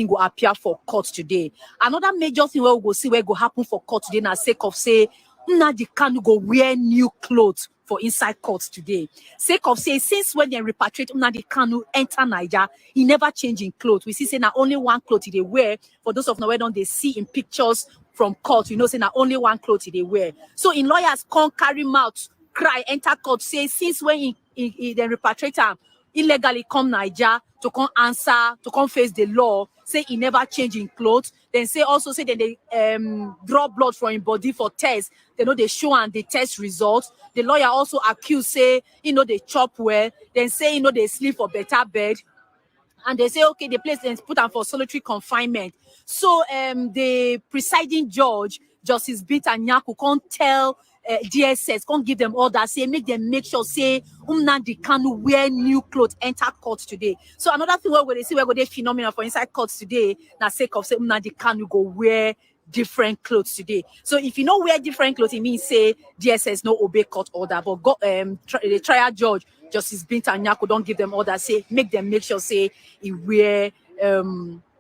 go appear for court today. Another major thing where we go see where go happen for court today na sake of say Nnamdi Kanu go wear new clothes for inside court today. Sake of say since when they repatriate Nnamdi Kanu enter Niger, he never change in clothes. We see say na only one cloth they wear. For those of now don't they see in pictures from court, you know, say na only one cloth they wear. So in lawyers can't carry mouth, cry, enter court, say since when he then repatriate him illegally come Niger to come answer, to come face the law, say he never change in clothes. Then say also say that they draw blood from his body for test. They know they show and the test results. The lawyer also accuse say they chop well. Then say they sleep for better bed. And they say okay, the place then put them for solitary confinement. So the presiding judge, Justice Binta Nyaku, can't tell DSS, can't give them orders, say make them make sure say Nnamdi Kanu wear new clothes enter court today. So another thing where they see where they phenomenal for inside court today, na sake of say Nnamdi Kanu go wear different clothes today. So if you know wear different clothes, it means say DSS no obey court order, but the trial judge Justice Binta Nyaku don't give them orders, say make them make sure say he wear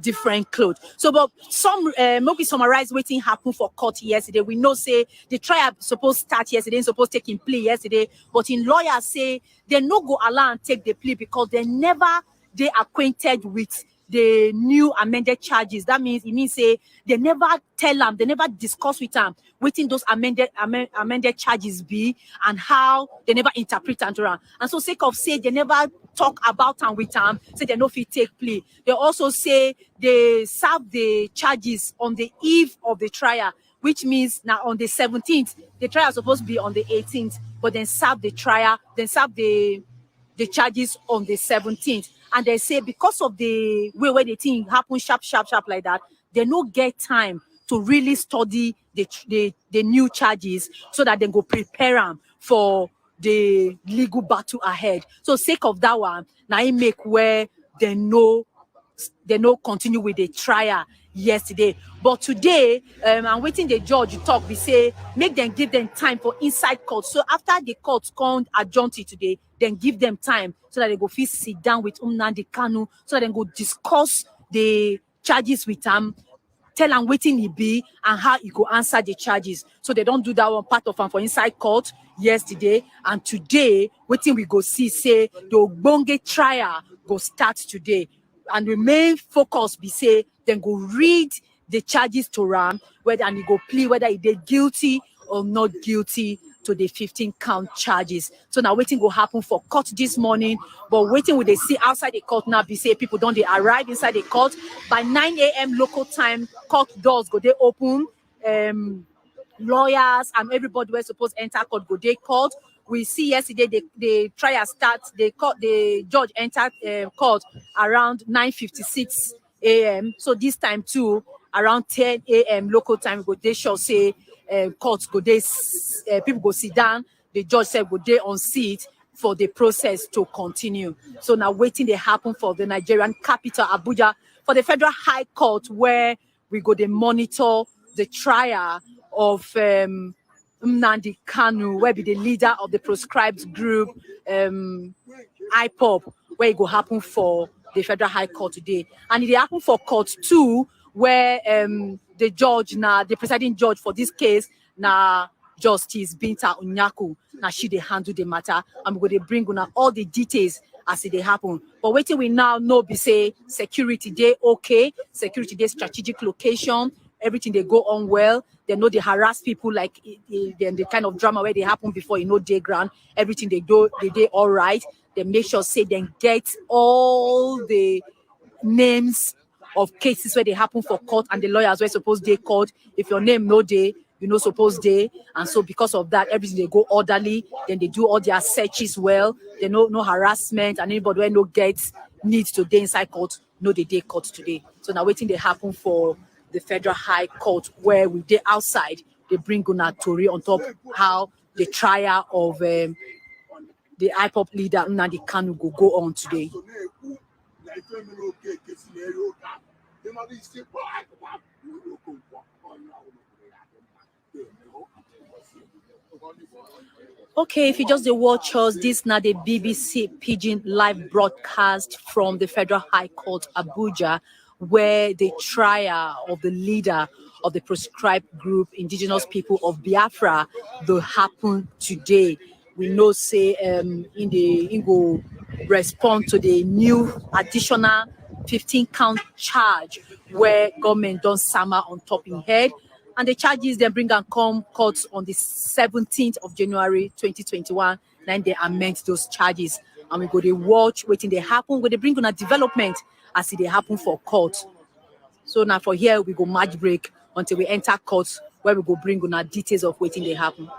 different clothes. So, but some maybe summarize waiting happened for court yesterday. We know say the trial supposed start yesterday, supposed taking plea yesterday, but in lawyers say they no go allow and take the plea because they acquainted with the new amended charges. That means it means say they never tell them, they never discuss with them waiting those amended charges be and how they never interpret and around. And so sake of say they never talk about them with them, say they no fit take plea. They also say they serve the charges on the eve of the trial, which means now on the 17th, the trial is supposed to be on the 18th, but then serve the trial, then serve the charges on the 17th. And they say because of the way where the thing happen sharp like that, they no get time to really study the new charges so that they go prepare them for the legal battle ahead. So sake of that one, now it make where they no continue with the trial yesterday. But today, I'm waiting the judge to talk. We say make them give them time for inside court. So after the court come adjourn today, then give them time so that they go fit sit down with Nnamdi Kanu, so that they go discuss the charges with him, tell him waiting he be and how he go answer the charges. So they don't do that one part of them for inside court yesterday. And today, waiting we go see say the Ogbonge trial go start today. And the main focus be say then go read the charges to Ram, whether and he go plea whether he did guilty or not guilty to the 15-count charges. So now waiting will happen for court this morning, but waiting will they see outside the court now be say people don't they arrive inside the court by 9 a.m. local time. Court doors go they open. Lawyers and everybody were supposed to enter court go they court. We see yesterday the trial starts. The judge entered court around 9:56 a.m. So this time too around 10 a.m. local time go they shall say courts go they people go sit down. The judge said go they on seat for the process to continue. So now waiting they happen for the Nigerian capital Abuja for the Federal High Court where we go they monitor the trial of Nnamdi Kanu, where be the leader of the proscribed group IPOP, where it go happen for the Federal High Court today. And it happen for court 2, where the judge now, the presiding judge for this case, now Justice Binta Nyaku, now she they handle the matter. I'm going to bring on all the details as it happen. But waiting we now know be say security day okay, security day strategic location, everything they go on well. They know they harass people like the kind of drama where they happen before day ground. Everything they do all right. They make sure say they get all the names of cases where they happen for court and the lawyers were supposed they court. If your name no day, you know supposed day. And so because of that, everything they go orderly. Then they do all their searches well. They no harassment and anybody where no gets needs to day inside court, no they day court today. So now waiting they happen for the Federal High Court where we did outside, they bring Guna Tori on top how the trial of the IPOP leader Nnamdi Kanu go on today. Okay, if you just watch us, this now the BBC Pidgin live broadcast from the Federal High Court Abuja, where the trial of the leader of the proscribed group, indigenous people of Biafra, will happen today. We know, say, in go respond to the new additional 15-count charge where government don't summer on top in head. And the charges then bring and come court on the 17th of January 2021. Then they amend those charges. And we go to watch waiting they happen, where they bring on a development as they happen for court. So now for here, we go match break until we enter court where we go bring on our details of waiting they happen.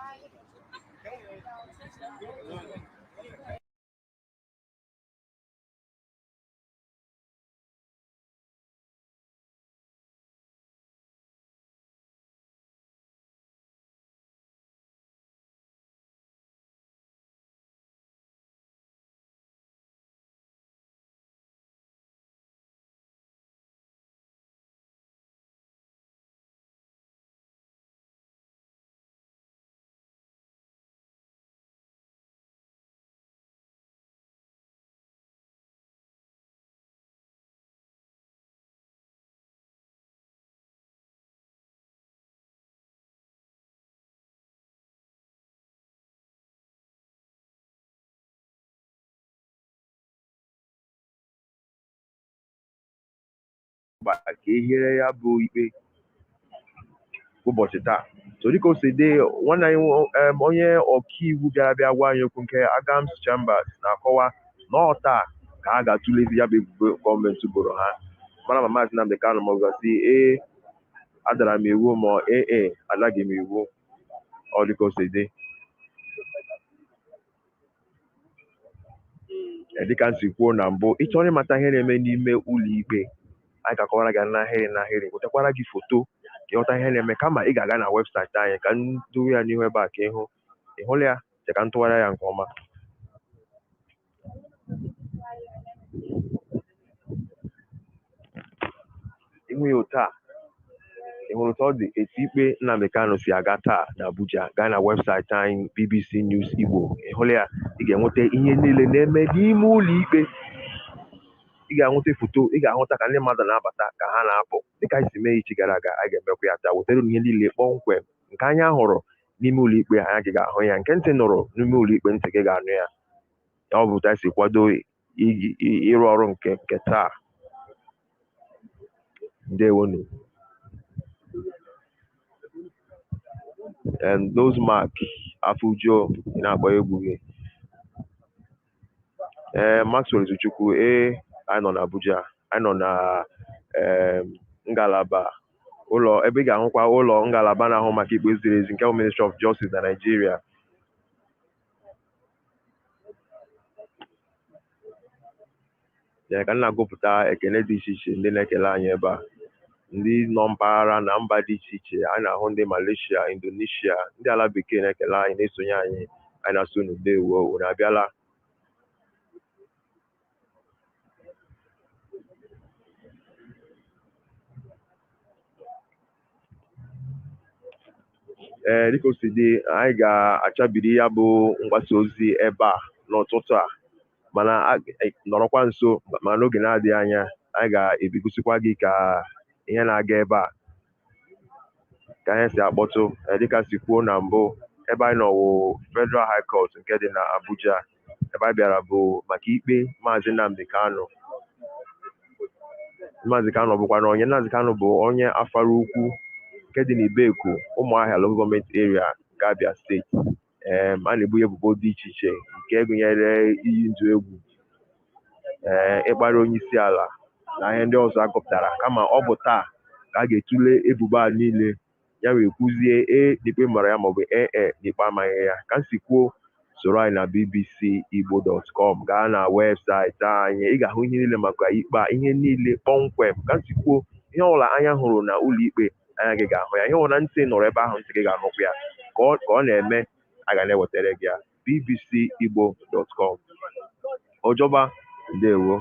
ka ehiere ya bụ ikpe ụbọchị taa. So dịka o si dị, nwanne anyị onye ọkaiwu bịa gwa anyị okwu nke Agams Chambers na-akọwa na ọ taa ka a ga-atụlezi ya bụ ebubo gọọmenti boro ha, mana ma Mazi Nnamdi Kanu maọbụgasị adara m iwu ma adaghị m iwu. Ọ dịka o si dị, dịka m si kwuo na mbụ, ịchọrọ ịmata ihe na-eme n'ime ụlọ ikpe, anyị ga-akọwara gị n'ahịrị wetakwara gị foto ka ịghọta ihe na-eme, kama ị ga-aga na webụsaịtị anyị ka ndụ ya n'ihu ebe a ka ịhụla ya, cheka ntụgharị ya nke ọma. Ihu ya otu a, ị hụrụ ka ọ dị etu ikpe Nnamdi Kanu si aga taa na Abuja, gaa na webụsaịtị anyị BBC News Igbo, ịhụla ya, ị ga-enweta ihe niile na-eme n'ime ụlọ ikpe. Ị ga-ahụta foto, ị ga-ahụta ka ndị mmadụ na-abata ka ha na-apụ, dịka anyị si mee echi gara aga. Anyị ga-emekwa ya taa, wetara ihe niile kpọmkwem nke anya hụrụ n'ime ụlọ ikpe, anya gị ga-ahụ ya, nke ntị nụrụ n'ime ụlọ ikpe, ntị gị ga-anụ ya. Ọ bụ otu anyị si kwado ịrụ ọrụ nke taa. Ndewonu. Those mark Afujo na-akpọ egwu gị. Maxwell Zuchukwu, anyị nọ na Abuja, anyị nọ na ngalaba ụlọ ebe ị ga-ahụkwa ụlọ ngalaba na-ahụ maka ikpe ziri ezi nke bụ Ministry of Justice na Nigeria. Ka m na-agụpụta ekele dị iche iche ndị na-ekele anyị ebe a, ndị nọ mpaghara na mba dị iche iche. Anyị na-ahụ ndị Malaysia, Indonesia, ndị ala bekee na-ekele anyị, na-esonye anyị na-asụ n'udewo unu abịala. Dịka o si dị, anyị ga-achabiri ya bụ mgbasa ozi ebe a n'ụtụtụ a, mana nọrọkwa nso, ma n'oge na-adịghị anya anyị ga-ebigosikwa gị ka ihe na-aga ebe a, ka ihe si akpọtụ. Dịka si kwuo na mbụ, ebe anyị nọ wụ Federal High Court nke dị na Abuja. Ebe anyị bịara bụ maka ikpe Mazi Nnamdi Kanu. Mazi Kanu bụkwa na Nnamdi Kanu bụ onye Afara Ukwu nke dị n'Ibeku, Ụmụahịa Local Government Area nke Abia Steeti. A na-ebu ya ebubo dị iche iche nke gụnyere iyi ndụ egwu, ịkparị onye isi ala na ihe ndị ọzọ agụpụtara. Kama ọ bụ taa ka a ga-etule ebubo a niile, ya wee kwuzie n'ikpe mara ya maọbụ n'ikpe amaghị ya. Ka m si kwuo, soro anyị na bbcigbo.com, gaa na webụsaịtị anyị, ị ga-ahụ ihe niile maka ikpe a, ihe niile kpọmkwem. Ka m si kwuo, ihe ọbụla anya hụrụ na ụlọ ikpe, anya gị ga-ahụ ya. Ihe ọbụla ntị nọrọ ebe ahụ, ntị gị ga-anụkwa ya. Ka ọ na-eme, a ga na-ewetara gị ya. bbcigbo.com. Ọjọba, ndewo.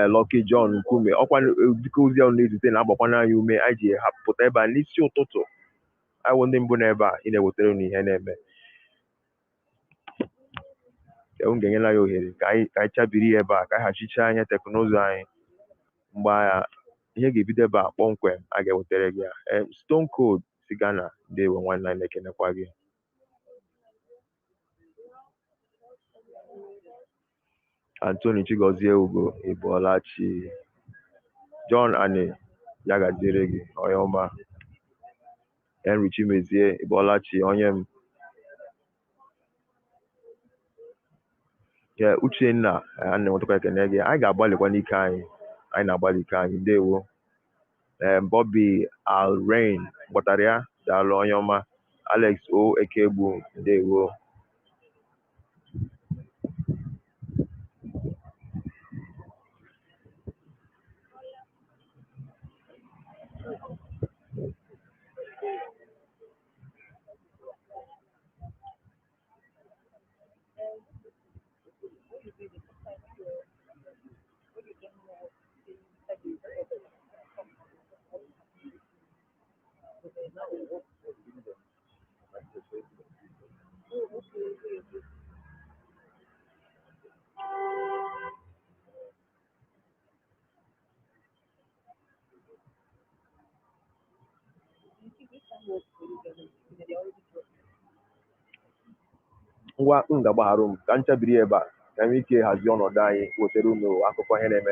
Lucky John Nkume, ọkwa dịka ozi ahụ na-ezute na-agbakwana anyị ume. Anyị ji hapụta ebe a n'isi ụtụtụ, anyị wụ ndị mbụ n'ebe a ị na-ewetara unu ihe na-eme. M ga-enyela ya ohere ka anyị chabiri ebe a, ka anyị hachichaa ihe teknụzụ anyị mgbe agha ihe ga-ebido ebe a kpọmkwem a ga-ewetara gị ya. Stone Cold si Ghana ndewo nwanne anyị na-ekenekwa gị. Anthony Chigozie Ugo Ibolachi, John Ani ya gaziere gị onye ọma. Henry Chimezie Ibolachi onye m. Uchenna a na-enwetakwa ekene gị. Anyị ga-agbalịkwa n'ike anyị na-agbalị ike anyị ndewo. Bobby Alrain gbọtara ya daalụ onye ọma. Alex O Ekegbu ndewo. Ngwa m ga-agbagharụ m ka m chabiri ebe a ka m ike hazie ọnọdụ anyị wetara unu akụkọ ihe na-eme